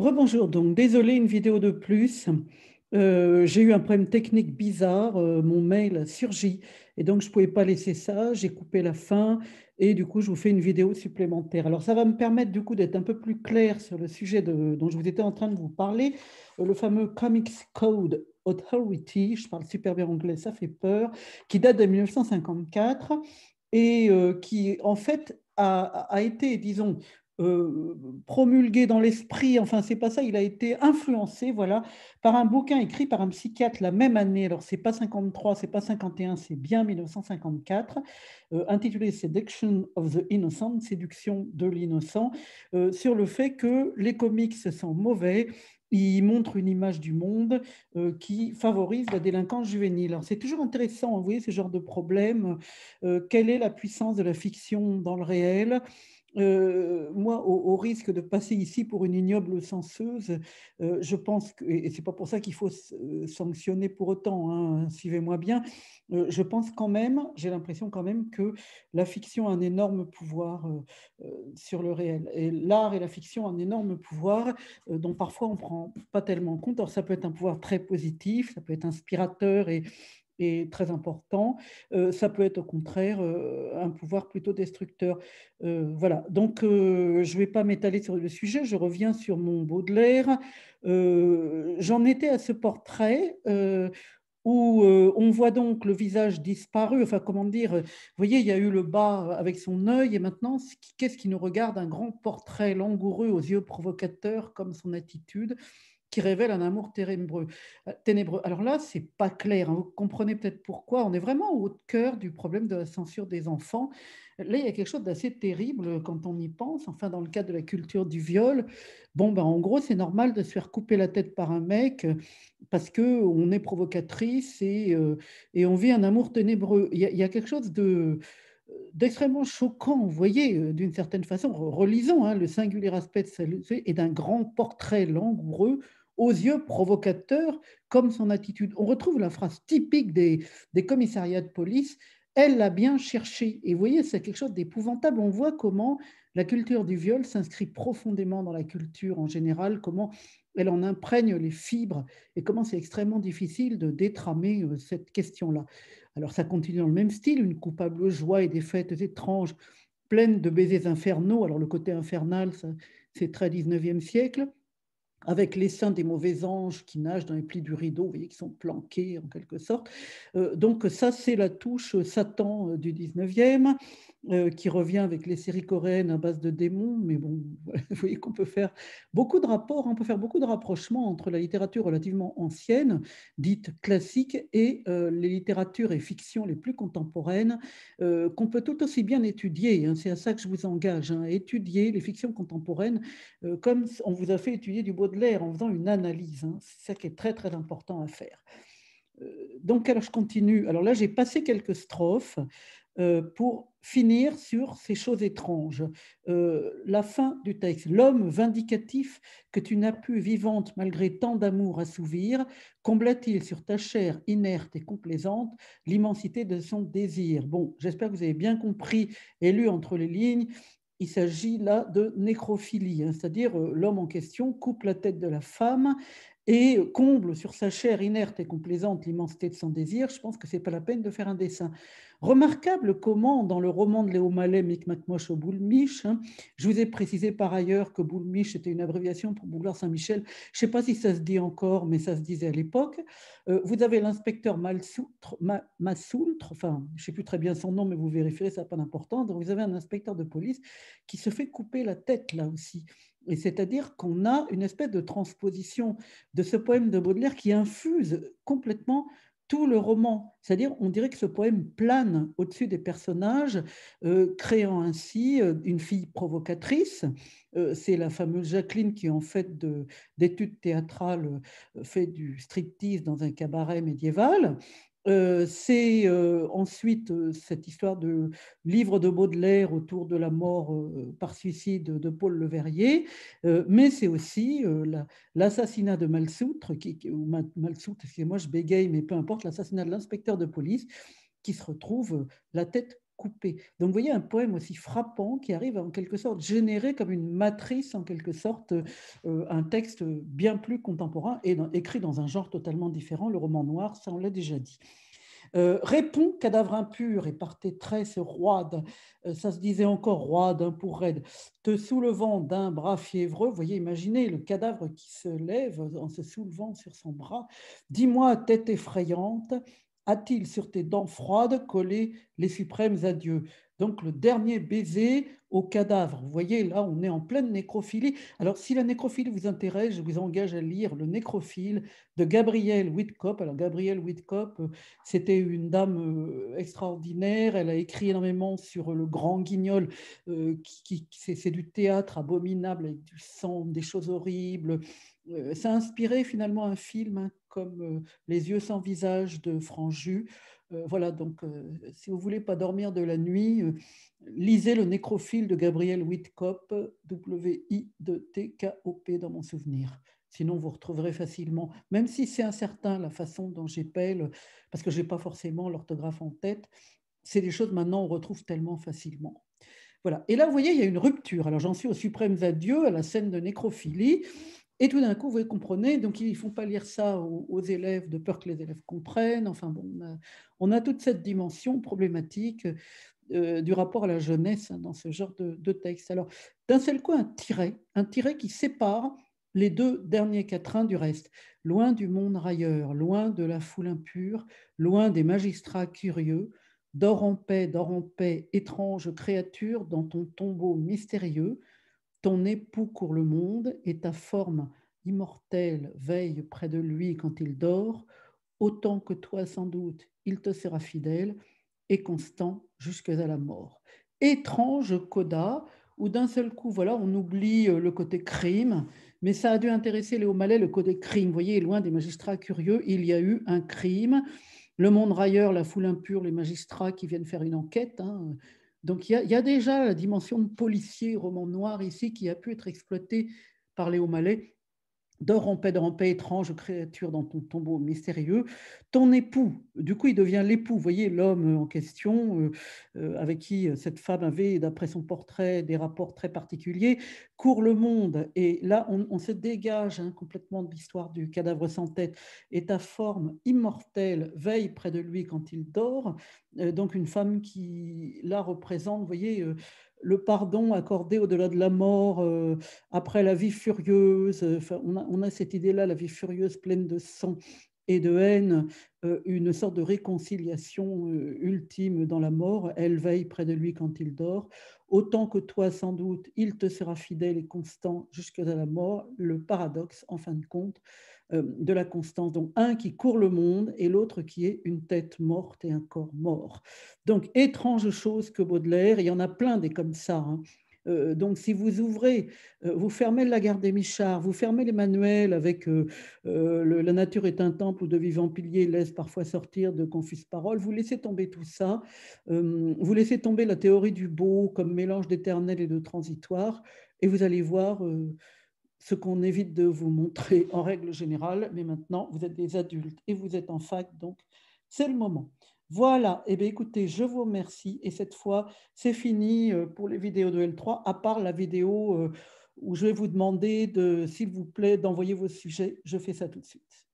Rebonjour, donc désolé, une vidéo de plus. J'ai eu un problème technique bizarre, mon mail a surgi et donc je ne pouvais pas laisser ça, j'ai coupé la fin et du coup je vous fais une vidéo supplémentaire. Alors ça va me permettre du coup d'être un peu plus clair sur le sujet dont je vous étais en train de vous parler, le fameux Comics Code Authority, je parle super bien anglais, ça fait peur, qui date de 1954 et qui en fait a été, disons, promulgué dans l'esprit, enfin c'est pas ça, il a été influencé, voilà, par un bouquin écrit par un psychiatre la même année, alors c'est pas 53, c'est pas 51, c'est bien 1954, intitulé Seduction of the Innocent, séduction de l'innocent, sur le fait que les comics sont mauvais. Ils montrent une image du monde qui favorise la délinquance juvénile. Alors, c'est toujours intéressant, vous voyez, ce genre de problème. Quelle est la puissance de la fiction dans le réel? Moi, au risque de passer ici pour une ignoble censeuse, je pense que, et c'est pas pour ça qu'il faut sanctionner pour autant, hein, suivez-moi bien, je pense quand même, j'ai l'impression quand même que la fiction a un énorme pouvoir sur le réel. Et l'art et la fiction ont un énorme pouvoir dont parfois on ne prend pas tellement compte. Alors ça peut être un pouvoir très positif, ça peut être inspirateur et très important. Ça peut être au contraire un pouvoir plutôt destructeur. Voilà, donc je ne vais pas m'étaler sur le sujet, je reviens sur mon Baudelaire. J'en étais à ce portrait où on voit donc le visage disparu, enfin comment dire, vous voyez, il y a eu le bas avec son œil, et maintenant, qu'est-ce qui nous regarde? Un grand portrait langoureux aux yeux provocateurs comme son attitude, qui révèle un amour ténébreux. Ténébreux. Alors là, c'est pas clair, hein. Vous comprenez peut-être pourquoi. On est vraiment au cœur du problème de la censure des enfants. Là, il y a quelque chose d'assez terrible quand on y pense. Enfin, dans le cadre de la culture du viol, bon, ben, en gros, c'est normal de se faire couper la tête par un mec parce que on est provocatrice et on vit un amour ténébreux. Il y a quelque chose d'extrêmement choquant, vous voyez, d'une certaine façon. Relisons hein, le singulier aspect de celle et d'un grand portrait langoureux aux yeux provocateurs comme son attitude. On retrouve la phrase typique des commissariats de police, elle l'a bien cherché. Et vous voyez, c'est quelque chose d'épouvantable. On voit comment la culture du viol s'inscrit profondément dans la culture en général, comment elle en imprègne les fibres et comment c'est extrêmement difficile de détramer cette question-là. Alors ça continue dans le même style, une coupable joie et des fêtes étranges, pleines de baisers infernaux. Alors le côté infernal, c'est très 19e siècle avec les seins des mauvais anges qui nagent dans les plis du rideau, vous voyez, qui sont planqués en quelque sorte. Donc ça, c'est la touche Satan du 19e, qui revient avec les séries coréennes à base de démons. Mais bon, vous voyez qu'on peut faire beaucoup de rapports, on peut faire beaucoup de rapprochements entre la littérature relativement ancienne, dite classique, et les littératures et fictions les plus contemporaines, qu'on peut tout aussi bien étudier. Hein. C'est à ça que je vous engage, hein, étudier les fictions contemporaines comme on vous a fait étudier du Baudelaire en faisant une analyse. Hein. C'est ça qui est très, très important à faire. Donc, alors je continue. Alors là, j'ai passé quelques strophes pour finir sur ces choses étranges. La fin du texte. L'homme vindicatif que tu n'as pu, vivante, malgré tant d'amour assouvir, combla-t-il sur ta chair inerte et complaisante l'immensité de son désir? Bon, j'espère que vous avez bien compris et lu entre les lignes. Il s'agit là de nécrophilie, hein, c'est-à-dire l'homme en question coupe la tête de la femme et comble sur sa chair inerte et complaisante l'immensité de son désir. Je pense que ce n'est pas la peine de faire un dessin. Remarquable comment, dans le roman de Léo Mallet, Micmac-Moche au Boulmiche, hein, je vous ai précisé par ailleurs que Boulmiche était une abréviation pour Boulevard Saint-Michel. Je ne sais pas si ça se dit encore, mais ça se disait à l'époque. Vous avez l'inspecteur Massoultre, enfin, je ne sais plus très bien son nom, mais vous vérifierez, ça n'a pas d'importance. Donc, vous avez un inspecteur de police qui se fait couper la tête là aussi. Et c'est-à-dire qu'on a une espèce de transposition de ce poème de Baudelaire qui infuse complètement tout le roman. C'est-à-dire, on dirait que ce poème plane au-dessus des personnages, créant ainsi une fille provocatrice. C'est la fameuse Jacqueline qui, en fait, d'études théâtrales, fait du striptease dans un cabaret médiéval. C'est ensuite cette histoire de livre de Baudelaire autour de la mort par suicide de Paul Leverrier, mais c'est aussi l'assassinat de Malsoutre, ou Malsoutre, excusez-moi, je bégaye, mais peu importe, l'assassinat de l'inspecteur de police qui se retrouve la tête coupé. Donc, vous voyez un poème aussi frappant qui arrive à, en quelque sorte, générer comme une matrice, en quelque sorte, un texte bien plus contemporain et écrit dans un genre totalement différent, le roman noir, ça on l'a déjà dit. Répond, cadavre impur, et par tes tresses roides, ça se disait encore roide, hein, pour raide, te soulevant d'un bras fiévreux, vous voyez, imaginez le cadavre qui se lève en se soulevant sur son bras. Dis-moi, tête effrayante, a-t-il sur tes dents froides collé les suprêmes adieux? Donc le dernier baiser au cadavre. Vous voyez, là, on est en pleine nécrophilie. Alors, si la nécrophilie vous intéresse, je vous engage à lire Le Nécrophile de Gabrielle Whitcop. Alors, Gabrielle Whitcop, c'était une dame extraordinaire. Elle a écrit énormément sur le Grand Guignol. C'est du théâtre abominable avec du sang, des choses horribles. Ça a inspiré finalement un film, hein, comme Les yeux sans visage de Franju. Voilà, donc si vous voulez pas dormir de la nuit, lisez Le Nécrophile de Gabrielle Whitcop, W-I-T-K-O-P dans mon souvenir. Sinon, vous retrouverez facilement, même si c'est incertain la façon dont j'épelle, parce que je n'ai pas forcément l'orthographe en tête, c'est des choses maintenant on retrouve tellement facilement. Voilà. Et là, vous voyez, il y a une rupture. Alors, j'en suis aux suprêmes adieux, à la scène de nécrophilie. Et tout d'un coup, vous comprenez, donc ils ne font pas lire ça aux élèves de peur que les élèves comprennent. Enfin bon, on a toute cette dimension problématique du rapport à la jeunesse, hein, dans ce genre de texte. Alors, d'un seul coup, un tiret qui sépare les deux derniers quatrains du reste. Loin du monde railleur, loin de la foule impure, loin des magistrats curieux, dors en paix, étrange créature, dans ton tombeau mystérieux. Ton époux court le monde et ta forme immortelle veille près de lui quand il dort. Autant que toi, sans doute, il te sera fidèle et constant jusqu'à la mort. Étrange coda, où d'un seul coup, voilà, on oublie le côté crime, mais ça a dû intéresser Léo Mallet, le côté crime. Vous voyez, loin des magistrats curieux, il y a eu un crime. Le monde railleur, la foule impure, les magistrats qui viennent faire une enquête, hein. Donc il y a déjà la dimension de policier, roman noir ici, qui a pu être exploitée par Léo Mallet. Dors en paix, étrange créature dans ton tombeau mystérieux. Ton époux, du coup, il devient l'époux, vous voyez, l'homme en question, avec qui cette femme avait, d'après son portrait, des rapports très particuliers, court le monde. Et là, on se dégage, hein, complètement de l'histoire du cadavre sans tête. Et ta forme immortelle veille près de lui quand il dort. Donc, une femme qui, là, représente, vous voyez, le pardon accordé au-delà de la mort, après la vie furieuse. Enfin, on a cette idée-là, la vie furieuse pleine de sang et de haine, une sorte de réconciliation ultime dans la mort. Elle veille près de lui quand il dort. Autant que toi, sans doute, il te sera fidèle et constant jusqu'à la mort. Le paradoxe, en fin de compte, de la constance. Donc, un qui court le monde et l'autre qui est une tête morte et un corps mort. Donc, étrange chose que Baudelaire, il y en a plein des comme ça, hein. Donc, si vous ouvrez, vous fermez La Guerre des Michards, vous fermez les manuels avec La nature est un temple où de vivants piliers laissent parfois sortir de confuses paroles, vous laissez tomber tout ça, vous laissez tomber la théorie du beau comme mélange d'éternel et de transitoire, et vous allez voir ce qu'on évite de vous montrer en règle générale, mais maintenant, vous êtes des adultes et vous êtes en fac, donc c'est le moment. Voilà, eh bien, écoutez, je vous remercie. Et cette fois, c'est fini pour les vidéos de L3, à part la vidéo où je vais vous demander, s'il vous plaît, d'envoyer vos sujets. Je fais ça tout de suite.